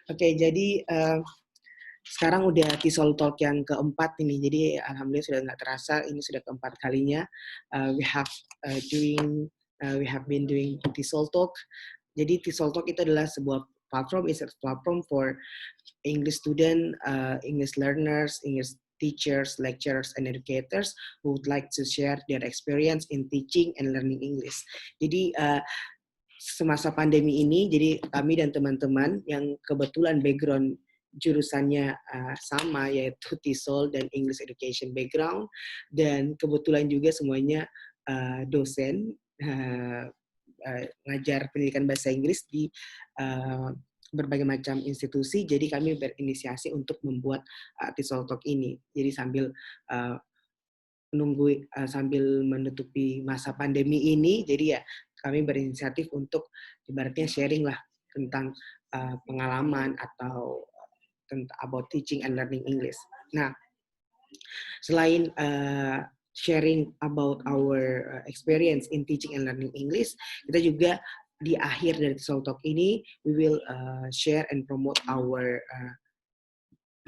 Oke, jadi sekarang udah TESOL Talk yang keempat ini. Jadi alhamdulillah sudah nggak terasa ini sudah keempat kalinya we have been doing TESOL Talk. Jadi TESOL Talk itu adalah sebuah platform, is a platform for English student, English learners, English teachers, lecturers, and educators who would like to share their experience in teaching and learning English. Jadi semasa pandemi ini, jadi kami dan teman-teman yang kebetulan background jurusannya sama, yaitu TESOL dan English Education background, dan kebetulan juga semuanya dosen ngajar pendidikan bahasa Inggris di berbagai macam institusi. Jadi kami berinisiasi untuk membuat TESOL Talk ini. Jadi sambil sambil menutupi masa pandemi ini, jadi ya kami berinisiatif untuk ibaratnya sharing lah tentang pengalaman atau about teaching and learning English. Nah, selain sharing about our experience in teaching and learning English, kita juga di akhir dari TESOL Talk ini, we will share and promote our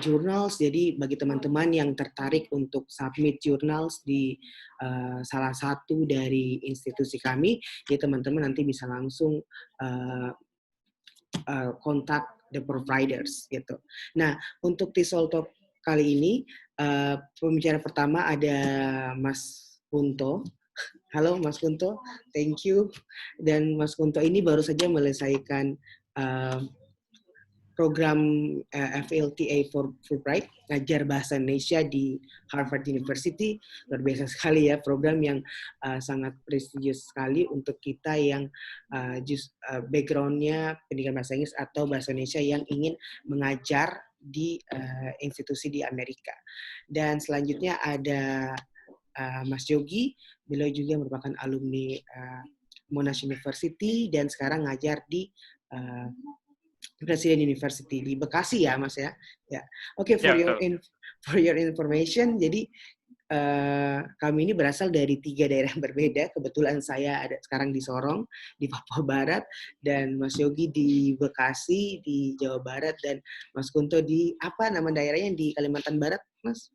journals. Jadi bagi teman-teman yang tertarik untuk submit journals di salah satu dari institusi kami, jadi teman-teman nanti bisa langsung kontak the providers gitu. Nah, untuk TESOL Talk kali ini pembicara pertama ada Mas Kunto. Halo Mas Kunto, thank you. Dan Mas Kunto ini baru saja menyelesaikan program FLTA for Fulbright, ngajar bahasa Indonesia di Harvard University. Luar biasa sekali ya, program yang sangat prestigious sekali untuk kita yang background-nya pendidikan bahasa Inggris atau bahasa Indonesia yang ingin mengajar di institusi di Amerika. Dan selanjutnya ada Mas Yogi, beliau juga merupakan alumni Monash University dan sekarang ngajar di Presiden University di Bekasi ya, Mas ya. Ya. Oke, for your information, jadi kami ini berasal dari 3 daerah yang berbeda. Kebetulan saya ada sekarang di Sorong, di Papua Barat, dan Mas Yogi di Bekasi, di Jawa Barat, dan Mas Kunto di apa nama daerahnya di Kalimantan Barat, Mas?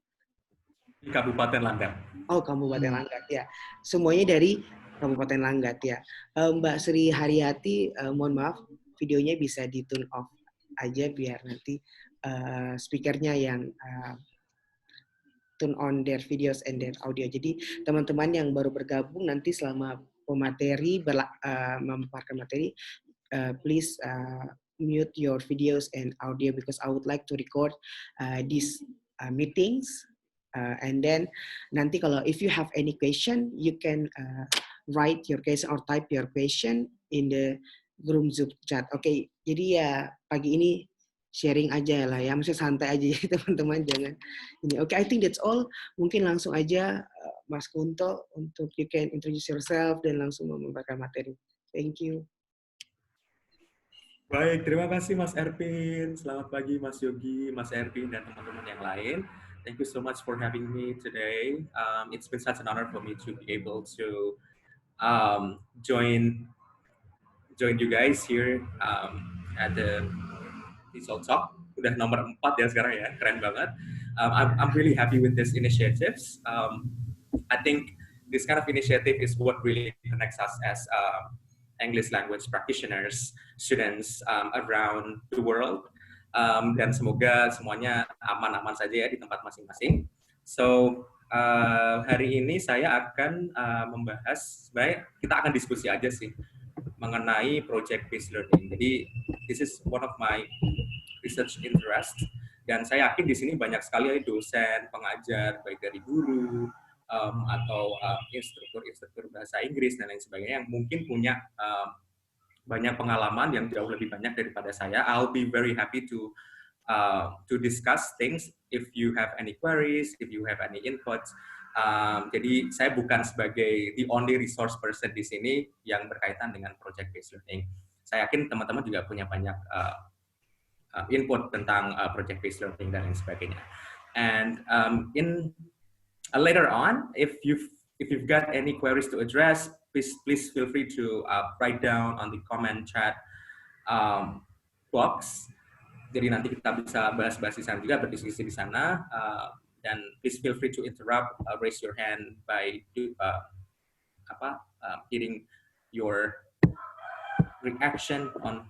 Di Kabupaten Langkat. Oh, Kabupaten Langkat ya. Semuanya dari Kabupaten Langkat ya. Mbak Sri Haryati, mohon maaf, videonya bisa di turn off aja biar nanti speakernya yang turn on their videos and their audio. Jadi teman-teman yang baru bergabung nanti selama pemateri memaparkan materi, please mute your videos and audio because I would like to record these meetings. And then nanti kalau if you have any question, you can write your question or type your question in the Groom Zoom chat. Oke, jadi ya pagi ini sharing aja lah ya, maksudnya santai aja ya teman-teman, jangan ini. Oke, I think that's all. Mungkin langsung aja Mas Kunto untuk you can introduce yourself dan langsung memaparkan materi. Thank you. Baik, terima kasih Mas Erpin. Selamat pagi Mas Yogi, Mas Erpin, dan teman-teman yang lain. Thank you so much for having me today. It's been such an honor for me to be able to join you guys here at the TESOL Talk. Udah nomor 4 ya sekarang ya, keren banget. I'm really happy with this initiatives. I think this kind of initiative is what really connects us as English language practitioners, students around the world. Dan semoga semuanya aman-aman saja ya di tempat masing-masing. So hari ini saya akan membahas, baik kita akan diskusi aja sih mengenai project-based learning. Jadi this is one of my research interest, dan saya yakin di sini banyak sekali dosen, pengajar, baik dari guru atau instruktur bahasa Inggris dan lain sebagainya yang mungkin punya banyak pengalaman yang jauh lebih banyak daripada saya. I'll be very happy to discuss things if you have any queries, if you have any inputs. Jadi saya bukan sebagai the only resource person di sini yang berkaitan dengan project-based learning. Saya yakin teman-teman juga punya banyak input tentang project-based learning dan lain sebagainya. And later on, if you've got any queries to address, please feel free to write down on the comment chat box. Jadi nanti kita bisa bahas-bahas di sana juga, berdiskusi di sana. Dan please feel free to interrupt, raise your hand by hitting your reaction on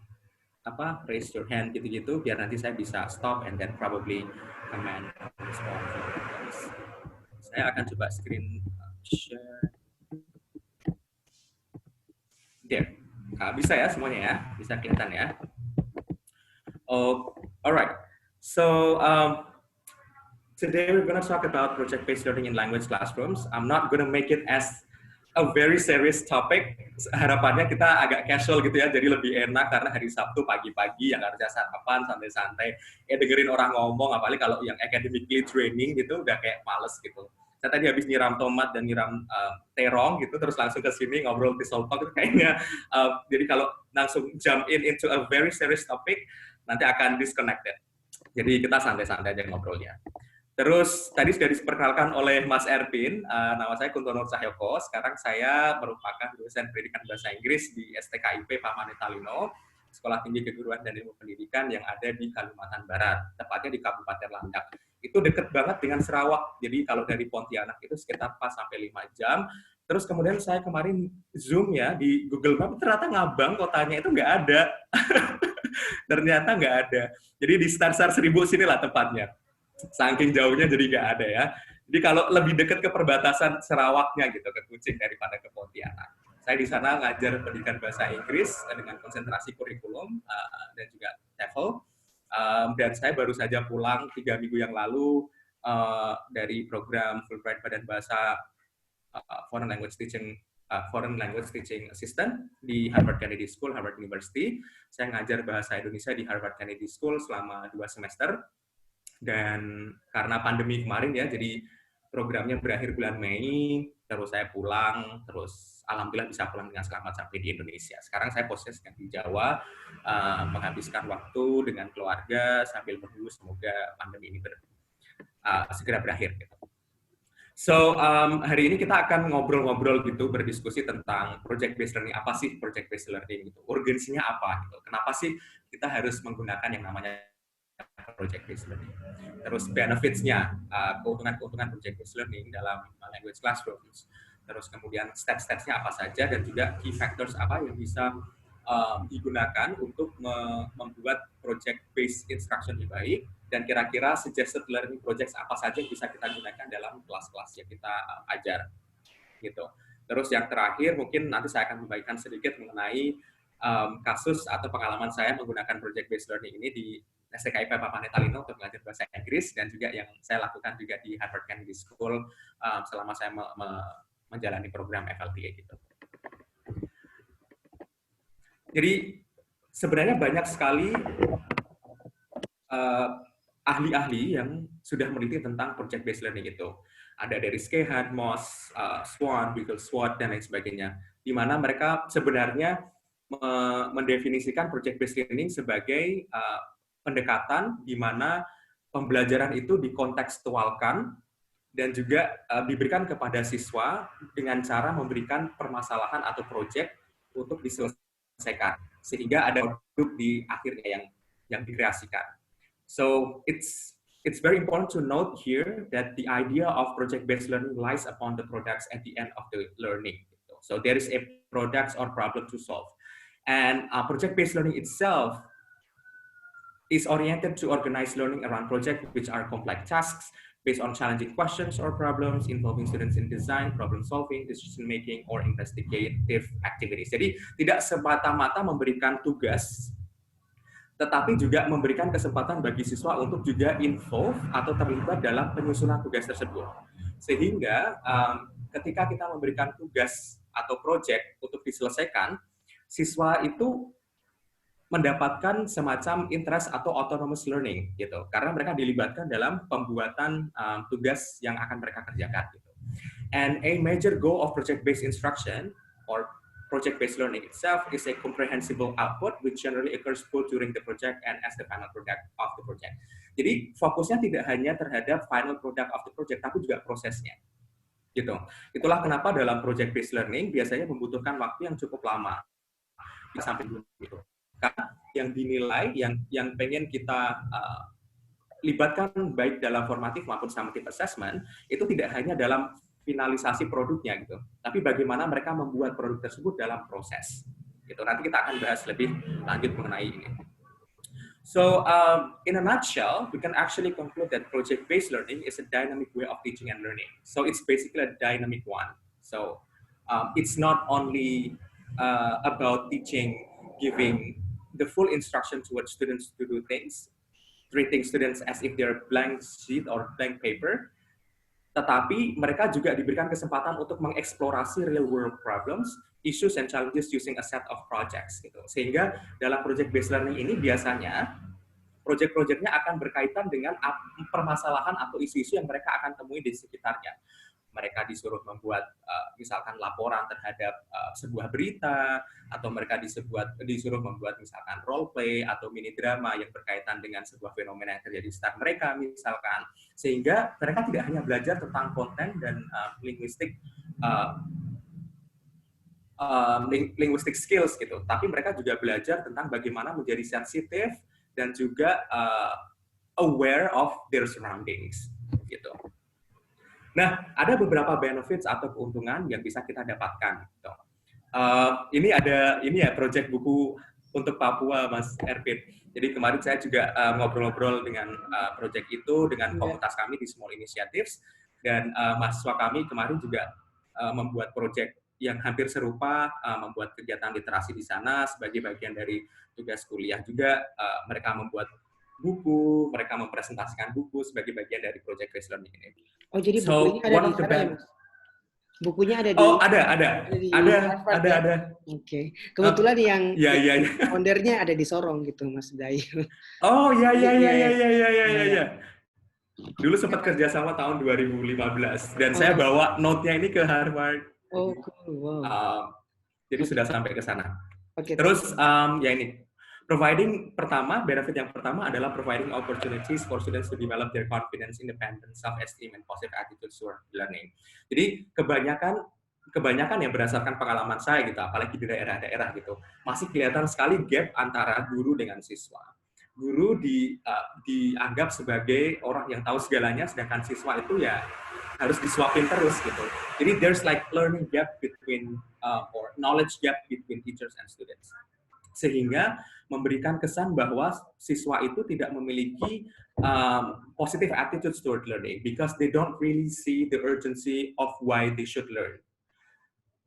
raise your hand gitu-gitu, biar nanti saya bisa stop and then probably comment respond. Saya akan coba screen share. There. Bisa ya semuanya ya, bisa kelihatan ya. Oh, alright. So today we're gonna talk about project-based learning in language classrooms. I'm not gonna make it as a very serious topic. Harapannya kita agak casual gitu ya, jadi lebih enak karena hari Sabtu pagi-pagi yang harusnya sarapan santai-santai, dengerin orang ngomong, apalagi kalau yang academically training gitu udah kayak males gitu. Saya tadi habis nyiram tomat dan nyiram terong gitu, terus langsung ke sini ngobrol Tissot Talk itu kayaknya. Jadi kalau langsung jump into a very serious topic, nanti akan disconnected. Jadi kita santai-santai aja ngobrolnya. Terus tadi sudah diperkenalkan oleh Mas Ervin, nama saya Kuntono Cahyoko. Sekarang saya merupakan dosen pendidikan bahasa Inggris di STKIP Pak Manetalino, Sekolah Tinggi Keguruan dan Ilmu Pendidikan yang ada di Kalimantan Barat, tepatnya di Kabupaten Landak. Itu deket banget dengan Sarawak, jadi kalau dari Pontianak itu sekitar 4-5 jam. Terus kemudian saya kemarin zoom ya di Google Maps, ternyata Ngabang kotanya itu nggak ada. Ternyata nggak ada. Jadi di sekitar 1000 sinilah tepatnya. Saking jauhnya jadi nggak ada ya. Jadi kalau lebih dekat ke perbatasan Sarawaknya gitu, ke Kucing daripada ke Pontianak. Saya di sana ngajar pendidikan bahasa Inggris dengan konsentrasi kurikulum dan juga TOEFL. Dan saya baru saja pulang 3 minggu yang lalu dari program Fulbright Badan Bahasa Foreign Language Teaching Assistant di Harvard Kennedy School, Harvard University. Saya ngajar bahasa Indonesia di Harvard Kennedy School selama 2 semester. Dan karena pandemi kemarin ya, jadi programnya berakhir bulan Mei, terus saya pulang, terus alhamdulillah bisa pulang dengan selamat sampai di Indonesia. Sekarang saya posisinya di Jawa, menghabiskan waktu dengan keluarga sambil menunggu semoga pandemi ini segera berakhir. Gitu. So hari ini kita akan ngobrol-ngobrol gitu, berdiskusi tentang project-based learning. Apa sih project-based learning? Gitu. Urgensinya apa? Gitu. Kenapa sih kita harus menggunakan yang namanya project-based learning? Terus benefits-nya, keuntungan-keuntungan project-based learning dalam language classrooms. Terus kemudian steps-stepsnya apa saja, dan juga key factors apa yang bisa digunakan untuk membuat project-based instruction yang baik, dan kira-kira suggested learning projects apa saja yang bisa kita gunakan dalam kelas-kelas yang kita ajar. Gitu. Terus yang terakhir, mungkin nanti saya akan membagikan sedikit mengenai kasus atau pengalaman saya menggunakan project-based learning ini di STKIP Pak Manetalino untuk belajar bahasa Inggris, dan juga yang saya lakukan juga di Harvard Kennedy School selama saya menjalani program FLTA gitu. Jadi sebenarnya banyak sekali ahli-ahli yang sudah meneliti tentang project-based learning itu. Ada dari Skehan, Moss, Swan, Wigglesworth, dan lain sebagainya. Di mana mereka sebenarnya mendefinisikan project-based learning sebagai pendekatan di mana pembelajaran itu dikontekstualkan dan juga diberikan kepada siswa dengan cara memberikan permasalahan atau project untuk diselesaikan, sehingga ada produk di akhirnya yang dikreasikan. So it's very important to note here that the idea of project-based learning lies upon the products at the end of the learning. So there is a product or problem to solve. And project-based learning itself is oriented to organize learning around projects which are complex tasks based on challenging questions or problems involving students in design, problem solving, decision making, or investigative activities. Jadi tidak semata-mata memberikan tugas, tetapi juga memberikan kesempatan bagi siswa untuk juga involve atau terlibat dalam penyusunan tugas tersebut. Sehingga ketika kita memberikan tugas atau project untuk diselesaikan, siswa itu mendapatkan semacam interest atau autonomous learning gitu, karena mereka dilibatkan dalam pembuatan tugas yang akan mereka kerjakan gitu. And a major goal of project-based instruction or project-based learning itself is a comprehensible output which generally occurs both during the project and as the final product of the project. Jadi fokusnya tidak hanya terhadap final product of the project, tapi juga prosesnya. Gitu. Itulah kenapa dalam project-based learning biasanya membutuhkan waktu yang cukup lama sampai gitu. yang dinilai, yang pengen kita libatkan baik dalam formatif maupun summative assessment, itu tidak hanya dalam finalisasi produknya gitu, tapi bagaimana mereka membuat produk tersebut dalam proses. Gitu. Nanti kita akan bahas lebih lanjut mengenai ini. So, in a nutshell, we can actually conclude that project-based learning is a dynamic way of teaching and learning. So, it's basically a dynamic one. So, it's not only about teaching, giving the full instruction towards students to do things, treating students as if they're blank sheet or blank paper, tetapi mereka juga diberikan kesempatan untuk mengeksplorasi real world problems, issues and challenges using a set of projects gitu. Sehingga dalam project based learning ini biasanya project-projectnya akan berkaitan dengan permasalahan atau isu-isu yang mereka akan temui di sekitarnya. Mereka disuruh membuat misalkan laporan terhadap sebuah berita, atau mereka disuruh membuat misalkan role play atau mini drama yang berkaitan dengan sebuah fenomena yang terjadi di sekitar mereka misalkan. Sehingga mereka tidak hanya belajar tentang konten dan linguistic skills gitu, tapi mereka juga belajar tentang bagaimana menjadi sensitif dan juga aware of their surroundings gitu. Nah, ada beberapa benefits atau keuntungan yang bisa kita dapatkan. Gitu. Ini ya project buku untuk Papua, Mas Ervin. Jadi kemarin saya juga ngobrol-ngobrol dengan project itu dengan komunitas kami di Small Initiatives, dan mahasiswa kami kemarin juga membuat project yang hampir serupa, membuat kegiatan literasi di sana sebagai bagian dari tugas kuliah juga. Mereka membuat buku, mereka mempresentasikan buku sebagai bagian dari project based learning ini. Oh, jadi bukunya ada di sana ya, Mas? Bukunya ada di... Oh, ada. Oke. Kebetulan yang foundernya ada di Sorong gitu, Mas Dayu. Oh, iya. Dulu sempat kerja sama tahun 2015, dan saya bawa note-nya ini ke Harvard. Oh, cool. Wow. Jadi sudah sampai ke sana. Okay, terus, ya ini. Benefit yang pertama adalah providing opportunities for students to develop their confidence, independence, self-esteem, and positive attitudes toward learning. Jadi kebanyakan yang berdasarkan pengalaman saya gitu, apalagi di daerah-daerah gitu, masih kelihatan sekali gap antara guru dengan siswa. Guru dianggap sebagai orang yang tahu segalanya, sedangkan siswa itu ya harus disuapin terus gitu. Jadi there's like learning gap between or knowledge gap between teachers and students. Sehingga memberikan kesan bahwa siswa itu tidak memiliki positive attitudes toward learning because they don't really see the urgency of why they should learn.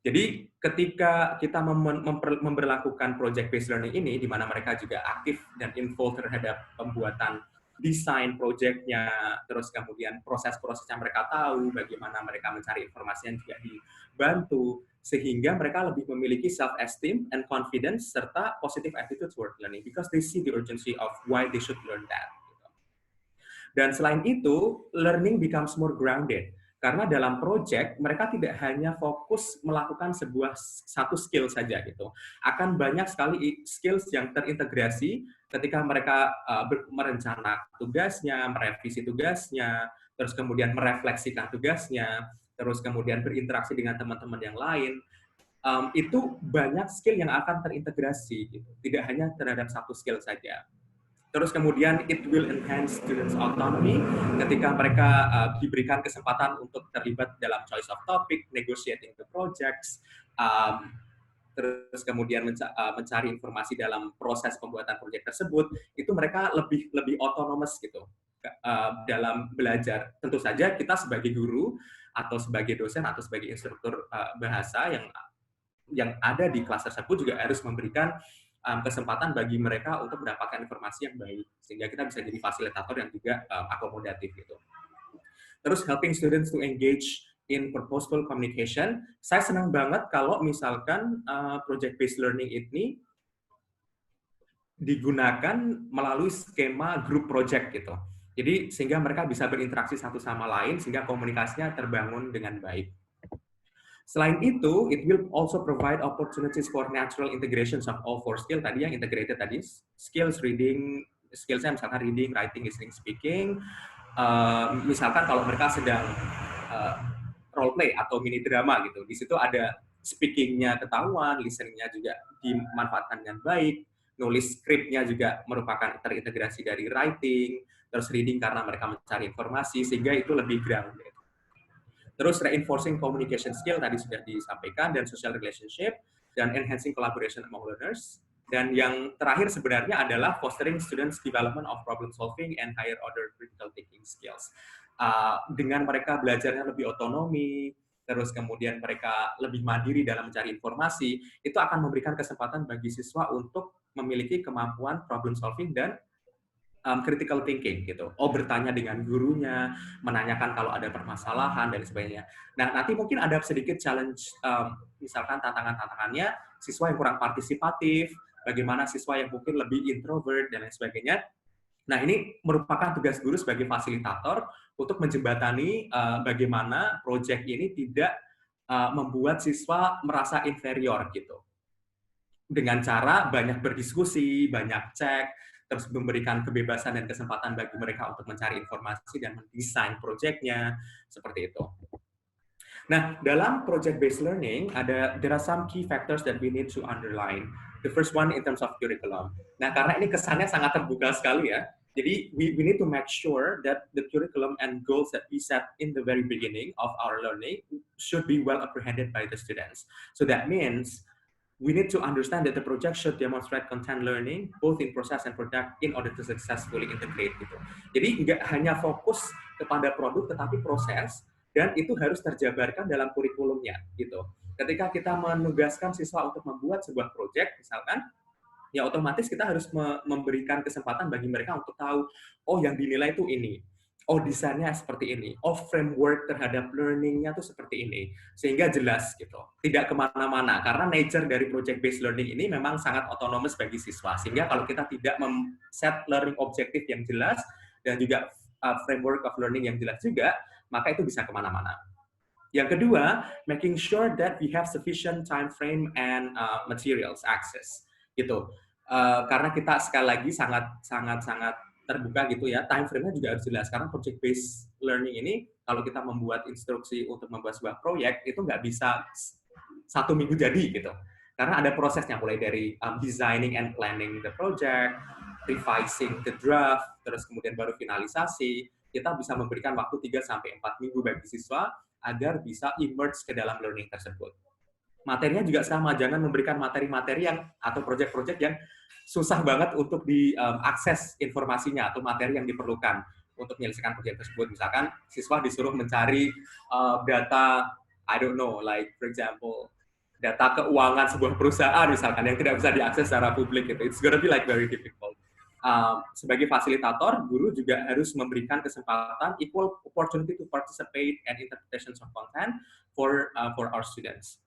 Jadi ketika kita memberlakukan project-based learning ini, di mana mereka juga aktif dan involved terhadap pembuatan desain projectnya, terus kemudian proses-proses yang mereka tahu, bagaimana mereka mencari informasi yang juga dibantu, sehingga mereka lebih memiliki self-esteem and confidence serta positive attitude toward learning because they see the urgency of why they should learn that. Dan selain itu, learning becomes more grounded. Karena dalam project, mereka tidak hanya fokus melakukan satu skill saja gitu. Akan banyak sekali skills yang terintegrasi ketika mereka merencanakan tugasnya, merevisi tugasnya, terus kemudian merefleksikan tugasnya, terus kemudian berinteraksi dengan teman-teman yang lain. Itu banyak skill yang akan terintegrasi gitu. Tidak hanya terhadap satu skill saja. Terus kemudian it will enhance students' autonomy ketika mereka diberikan kesempatan untuk terlibat dalam choice of topic, negotiating the projects, terus kemudian mencari informasi dalam proses pembuatan proyek tersebut, itu mereka lebih autonomous gitu dalam belajar. Tentu saja kita sebagai guru atau sebagai dosen atau sebagai instruktur bahasa yang ada di kelas tersebut juga harus memberikan kesempatan bagi mereka untuk mendapatkan informasi yang baik, sehingga kita bisa jadi fasilitator yang juga akomodatif gitu. Terus helping students to engage in purposeful communication. Saya senang banget kalau misalkan project-based learning ini digunakan melalui skema group project gitu. Jadi sehingga mereka bisa berinteraksi satu sama lain, sehingga komunikasinya terbangun dengan baik. Selain itu, it will also provide opportunities for natural integrations of all four skills tadi yang integrated tadi, skills reading, skillsnya misalkan reading, writing, listening, speaking. Misalkan kalau mereka sedang role play atau mini drama gitu, di situ ada speakingnya ketahuan, listeningnya juga dimanfaatkan dengan baik, nulis skripnya juga merupakan terintegrasi dari writing, terus reading karena mereka mencari informasi, sehingga itu lebih grounded. Terus reinforcing communication skill tadi sudah disampaikan, dan social relationship, dan enhancing collaboration among learners. Dan yang terakhir sebenarnya adalah fostering students development of problem solving and higher order critical thinking skills. Dengan mereka belajarnya lebih otonomi, terus kemudian mereka lebih mandiri dalam mencari informasi, itu akan memberikan kesempatan bagi siswa untuk memiliki kemampuan problem solving dan critical thinking gitu. Oh, bertanya dengan gurunya, menanyakan kalau ada permasalahan dan sebagainya. Nah, nanti mungkin ada sedikit challenge, misalkan tantangan-tantangannya, siswa yang kurang partisipatif, bagaimana siswa yang mungkin lebih introvert dan lain sebagainya. Nah, ini merupakan tugas guru sebagai fasilitator untuk menjembatani bagaimana proyek ini tidak membuat siswa merasa inferior gitu. Dengan cara banyak berdiskusi, banyak cek, terus memberikan kebebasan dan kesempatan bagi mereka untuk mencari informasi dan mendesain proyeknya, seperti itu. Nah, dalam project-based learning, there are some key factors that we need to underline. The first one in terms of curriculum. Nah, karena ini kesannya sangat terbuka sekali ya, jadi we need to make sure that the curriculum and goals that we set in the very beginning of our learning should be well apprehended by the students. So that means we need to understand that the project should demonstrate content learning both in process and product in order to successfully integrate gitu. Jadi nggak hanya fokus kepada produk tetapi proses, dan itu harus terjabarkan dalam kurikulumnya gitu. Ketika kita menugaskan siswa untuk membuat sebuah project misalkan, ya otomatis kita harus memberikan kesempatan bagi mereka untuk tahu, oh yang dinilai itu ini, oh desainnya seperti ini, oh framework terhadap learning-nya tuh seperti ini, sehingga jelas gitu, tidak kemana-mana, karena nature dari project-based learning ini memang sangat otonomus bagi siswa, sehingga kalau kita tidak set learning objektif yang jelas, dan juga framework of learning yang jelas juga, maka itu bisa kemana-mana. Yang kedua, making sure that we have sufficient time frame and materials access gitu. Karena kita sekali lagi sangat terbuka gitu ya, time frame-nya juga harus jelas, karena project based learning ini kalau kita membuat instruksi untuk membuat sebuah proyek itu nggak bisa 1 minggu jadi gitu, karena ada prosesnya mulai dari designing and planning the project, revising the draft, terus kemudian baru finalisasi. Kita bisa memberikan waktu 3-4 minggu bagi siswa agar bisa emerge ke dalam learning tersebut. Materinya juga sama, jangan memberikan materi-materi yang atau proyek-proyek yang susah banget untuk diakses informasinya atau materi yang diperlukan untuk menyelesaikan proyek tersebut. Misalkan siswa disuruh mencari data, I don't know, like for example, data keuangan sebuah perusahaan misalkan yang tidak bisa diakses secara publik gitu. It's gonna be like very difficult. Sebagai fasilitator, guru juga harus memberikan kesempatan equal opportunity to participate and interpretations of content for our students.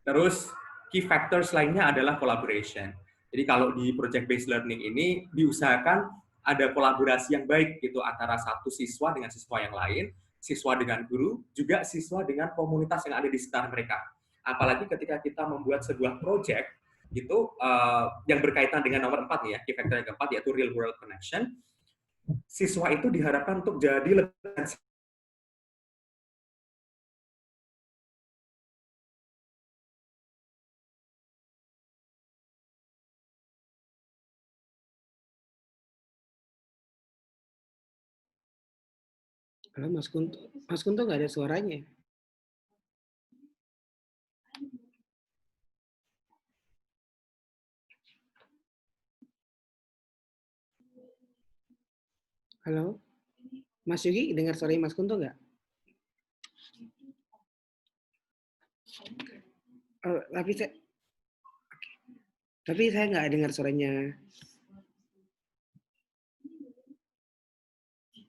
Terus key factors lainnya adalah collaboration. Jadi kalau di project based learning ini diusahakan ada kolaborasi yang baik gitu antara satu siswa dengan siswa yang lain, siswa dengan guru, juga siswa dengan komunitas yang ada di sekitar mereka. Apalagi ketika kita membuat sebuah project gitu yang berkaitan dengan nomor 4 nih ya, key factor yang keempat yaitu real world connection. Siswa itu diharapkan untuk jadi lebih Halo Mas Kunto nggak ada suaranya. Halo, Mas Yugi dengar suaranya Mas Kunto nggak? Oh, tapi saya nggak dengar suaranya.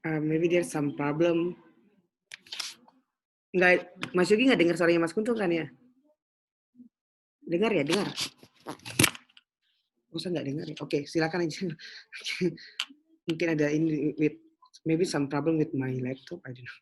Maybe there's some problem. Nggak, Mas Yugi nggak dengar suaranya Mas Kunto kan ya? Dengar ya, dengar. Masa nggak dengar ya? Oke, silakan aja. Mungkin ada ini with maybe some problem with my laptop, I don't know.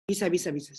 Bisa, bisa, bisa.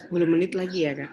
10 menit lagi ya, Kak?